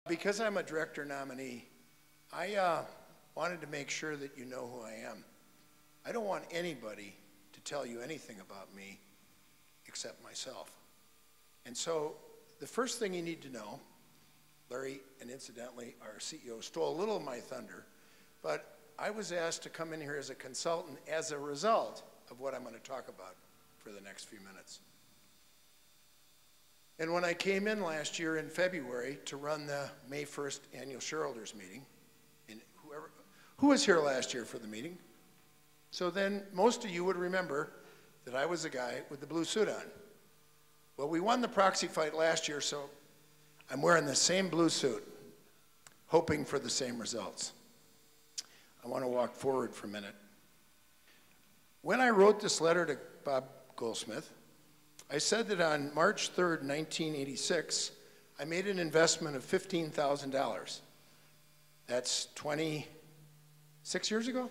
Because I'm a director nominee, I wanted to make sure that you know who I am. I don't want anybody to tell you anything about me except myself. And so the first thing you need to know, Larry, and incidentally, our CEO, stole a little of my thunder, but I was asked to come in here as a consultant as a result of what I'm going to talk about for the next few minutes. And when I came in last year in February to run the May 1st annual shareholders meeting, and who was here last year for the meeting? So then most of you would remember that I was the guy with the blue suit on. Well, we won the proxy fight last year, so I'm wearing the same blue suit, hoping for the same results. I want to walk forward for a minute. When I wrote this letter to Bob Goldsmith, I said that on March 3rd, 1986, I made an investment of $15,000. That's 26 years ago?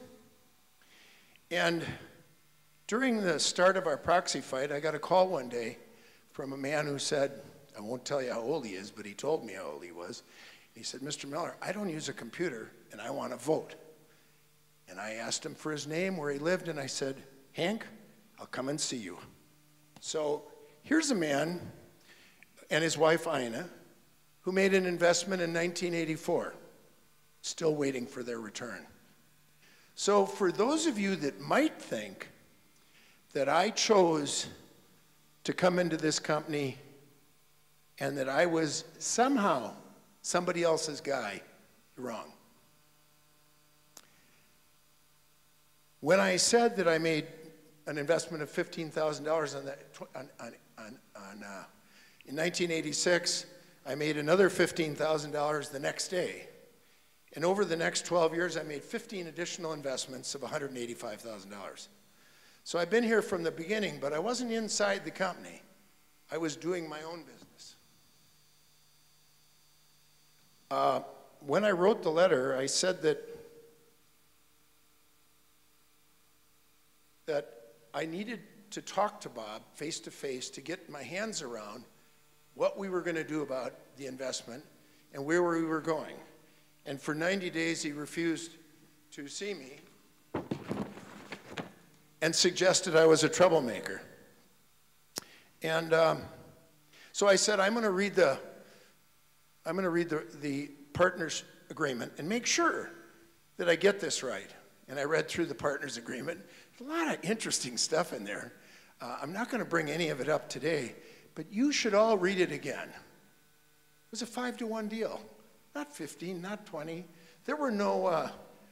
And during the start of our proxy fight, I got a call one day from a man who said, I won't tell you how old he is, but he told me how old he was. He said, Mr. Miller, I don't use a computer and I want to vote. And I asked him for his name, where he lived, and I said, Hank, I'll come and see you. So here's a man and his wife, Ina, who made an investment in 1984, still waiting for their return. So for those of you that might think that I chose to come into this company and that I was somehow somebody else's guy, you're wrong. When I said that I made an investment of $15,000 in 1986, I made another $15,000 the next day. And over the next 12 years, I made 15 additional investments of $185,000. So I've been here from the beginning, but I wasn't inside the company. I was doing my own business. When I wrote the letter, I said that I needed to talk to Bob face to face to get my hands around what we were going to do about the investment and where we were going. And for 90 days, he refused to see me and suggested I was a troublemaker. And so I said, I'm going to read the partners agreement and make sure that I get this right. And I read through the partners agreement. There's a lot of interesting stuff in there. I'm not going to bring any of it up today, but you should all read it again. It was a 5-to-1 deal, not 15, not 20. There were no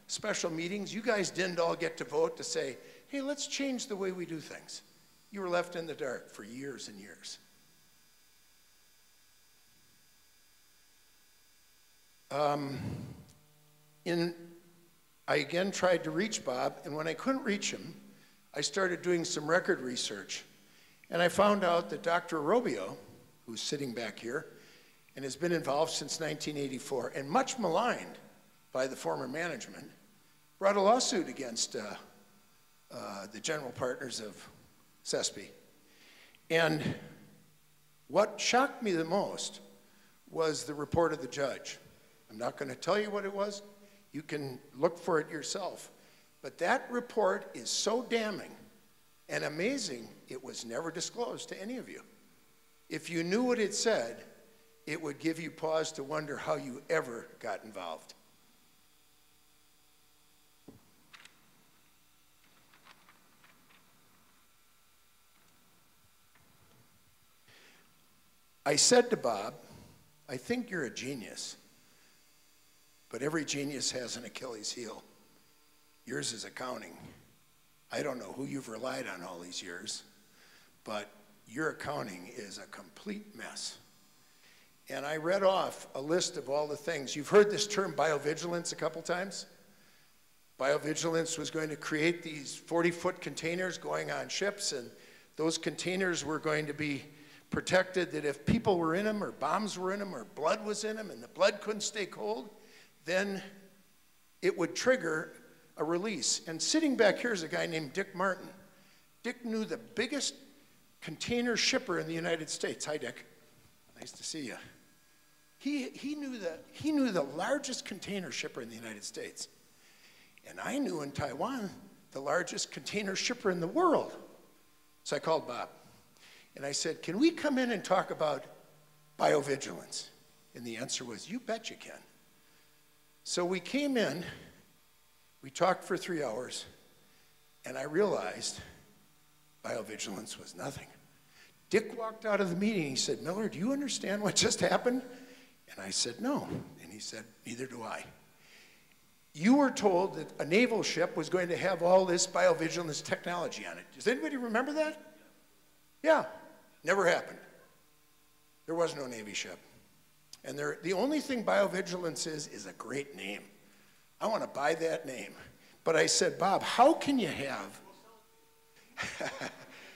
special meetings. You guys didn't all get to vote to say, hey, let's change the way we do things. You were left in the dark for years and years. I again tried to reach Bob, and when I couldn't reach him, I started doing some record research. And I found out that Dr. Robio, who's sitting back here, and has been involved since 1984, and much maligned by the former management, brought a lawsuit against the general partners of CESP. And what shocked me the most was the report of the judge. I'm not going to tell you what it was. You can look for it yourself. But that report is so damning and amazing, it was never disclosed to any of you. If you knew what it said, it would give you pause to wonder how you ever got involved. I said to Bob, I think you're a genius. But every genius has an Achilles heel. Yours is accounting. I don't know who you've relied on all these years, but your accounting is a complete mess. And I read off a list of all the things. You've heard this term biovigilance a couple times. Biovigilance was going to create these 40-foot containers going on ships, and those containers were going to be protected that if people were in them or bombs were in them or blood was in them and the blood couldn't stay cold, then it would trigger a release. And sitting back here is a guy named Dick Martin. Dick knew the biggest container shipper in the United States. Hi, Dick. Nice to see you. He knew the largest container shipper in the United States. And I knew in Taiwan the largest container shipper in the world. So I called Bob. And I said, can we come in and talk about biovigilance? And the answer was, you bet you can. So we came in, we talked for 3 hours, and I realized biovigilance was nothing. Dick walked out of the meeting, he said, Miller, do you understand what just happened? And I said, no. And he said, neither do I. You were told that a naval ship was going to have all this biovigilance technology on it. Does anybody remember that? Yeah, never happened. There was no Navy ship. And the only thing biovigilance is a great name. I want to buy that name. But I said, Bob, how can you have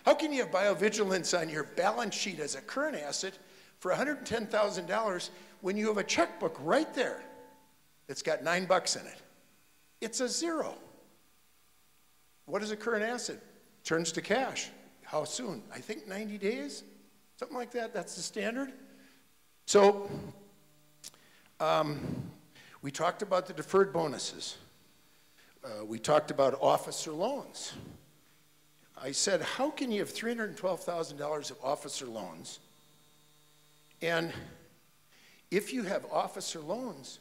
biovigilance on your balance sheet as a current asset for $110,000 when you have a checkbook right there that's got $9 in it? It's a zero. What is a current asset? Turns to cash. How soon? I think 90 days, something like that. That's the standard. So we talked about the deferred bonuses. We talked about officer loans. I said, how can you have $312,000 of officer loans? And if you have officer loans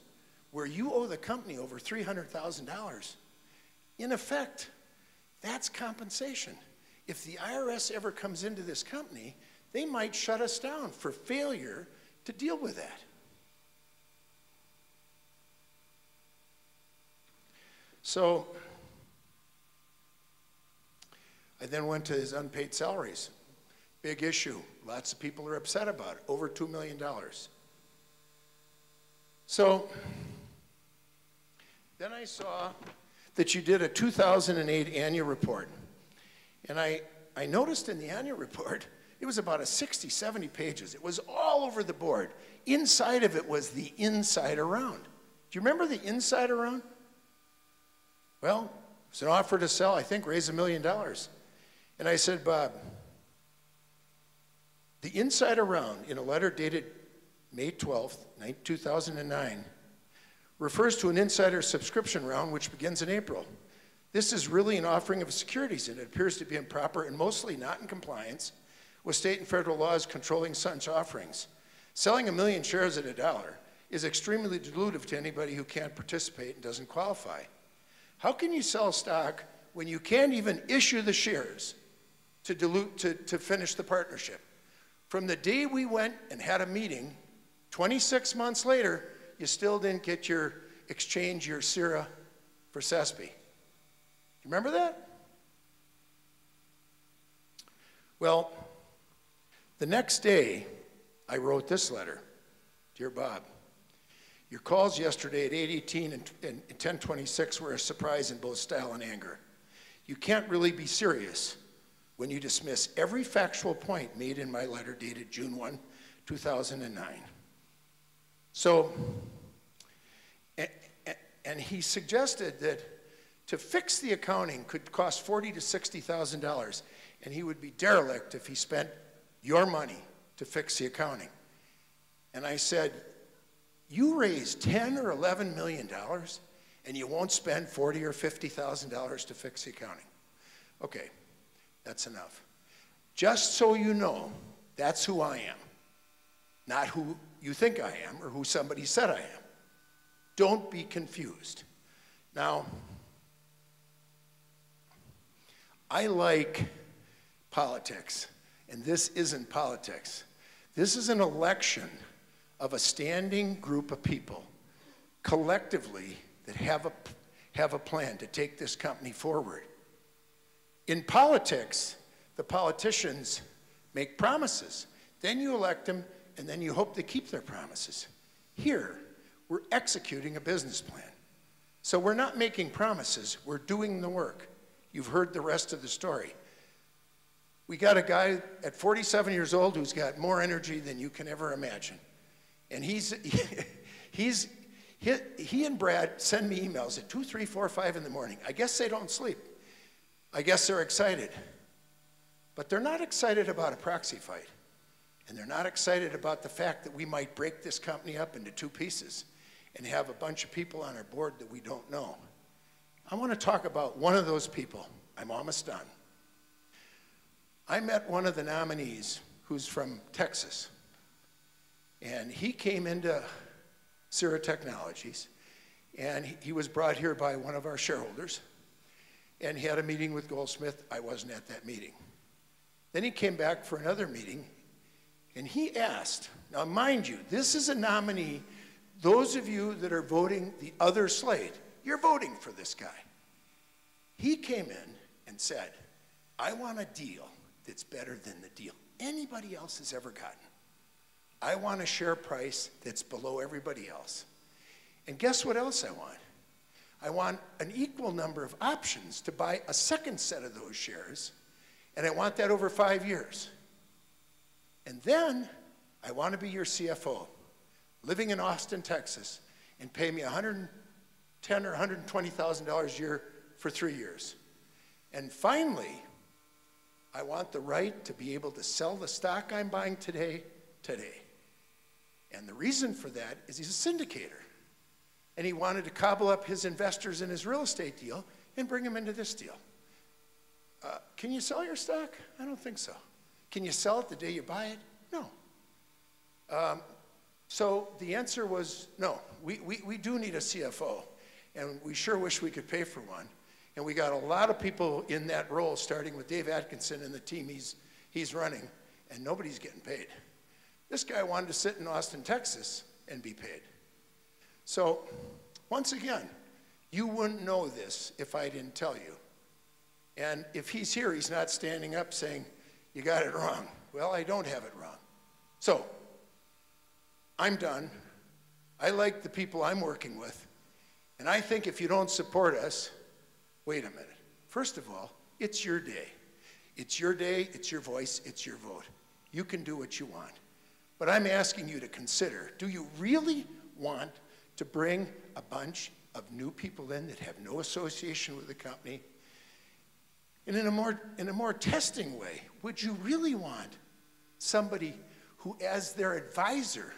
where you owe the company over $300,000, in effect, that's compensation. If the IRS ever comes into this company, they might shut us down for failure to deal with that. So I then went to his unpaid salaries. Big issue. Lots of people are upset about it. Over $2 million. So then I saw that you did a 2008 annual report. And I noticed in the annual report, it was about 60, 70 pages. It was all over the board. Inside of it was the inside around. Do you remember the inside around? Well, it's an offer to sell, I think, raise $1 million. And I said, Bob, the inside around in a letter dated May 12th, 2009, refers to an insider subscription round which begins in April. This is really an offering of securities, and it appears to be improper and mostly not in compliance with state and federal laws controlling such offerings. Selling 1 million shares at $1 is extremely dilutive to anybody who can't participate and doesn't qualify. How can you sell stock when you can't even issue the shares to finish the partnership? From the day we went and had a meeting, 26 months later, you still didn't get your exchange, your CIRA for CESP. You remember that? Well, the next day, I wrote this letter. Dear Bob, your calls yesterday at 8:18 and 10:26 were a surprise in both style and anger. You can't really be serious when you dismiss every factual point made in my letter dated June 1, 2009. So, and he suggested that to fix the accounting could cost $40,000 to $60,000, and he would be derelict if he spent your money to fix the accounting. And I said, you raise $10 or $11 million, and you won't spend $40,000 or $50,000 to fix the accounting. Okay, that's enough. Just so you know, that's who I am, not who you think I am or who somebody said I am. Don't be confused. Now, I like politics, and this isn't politics. This is an election of a standing group of people collectively that have a plan to take this company forward. In politics, the politicians make promises. Then you elect them, and then you hope they keep their promises. Here, we're executing a business plan. So we're not making promises, we're doing the work. You've heard the rest of the story. We got a guy at 47 years old who's got more energy than you can ever imagine. And he and Brad send me emails at 2, 3, 4, 5 in the morning. I guess they don't sleep. I guess they're excited. But they're not excited about a proxy fight. And they're not excited about the fact that we might break this company up into two pieces and have a bunch of people on our board that we don't know. I want to talk about one of those people. I'm almost done. I met one of the nominees who's from Texas. And he came into Sera Technologies, and he was brought here by one of our shareholders, and he had a meeting with Goldsmith. I wasn't at that meeting. Then he came back for another meeting, and he asked, now mind you, this is a nominee. Those of you that are voting the other slate, you're voting for this guy. He came in and said, I want a deal that's better than the deal anybody else has ever gotten. I want a share price that's below everybody else. And guess what else I want? I want an equal number of options to buy a second set of those shares, and I want that over 5 years. And then I want to be your CFO, living in Austin, Texas, and pay me $110,000 or $120,000 a year for 3 years. And finally, I want the right to be able to sell the stock I'm buying today. And the reason for that is he's a syndicator. And he wanted to cobble up his investors in his real estate deal and bring them into this deal. Can you sell your stock? I don't think so. Can you sell it the day you buy it? No. So the answer was no. We do need a CFO, and we sure wish we could pay for one. And we got a lot of people in that role, starting with Dave Atkinson and the team he's running, and nobody's getting paid. This guy wanted to sit in Austin, Texas, and be paid. So, once again, you wouldn't know this if I didn't tell you. And if he's here, he's not standing up saying, you got it wrong. Well, I don't have it wrong. So, I'm done. I like the people I'm working with. And I think if you don't support us, wait a minute. First of all, it's your day. It's your day, it's your voice, it's your vote. You can do what you want. But I'm asking you to consider, do you really want to bring a bunch of new people in that have no association with the company? And in a more testing way, would you really want somebody who, as their advisor,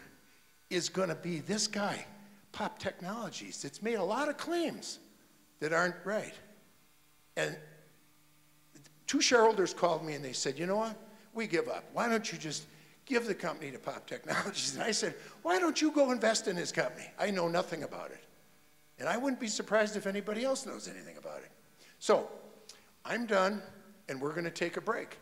is going to be this guy, Pop Technologies, that's made a lot of claims that aren't right? And two shareholders called me and they said, you know what, we give up. Why don't you just give the company to Pop Technologies? And I said, why don't you go invest in his company? I know nothing about it. And I wouldn't be surprised if anybody else knows anything about it. So I'm done, and we're going to take a break.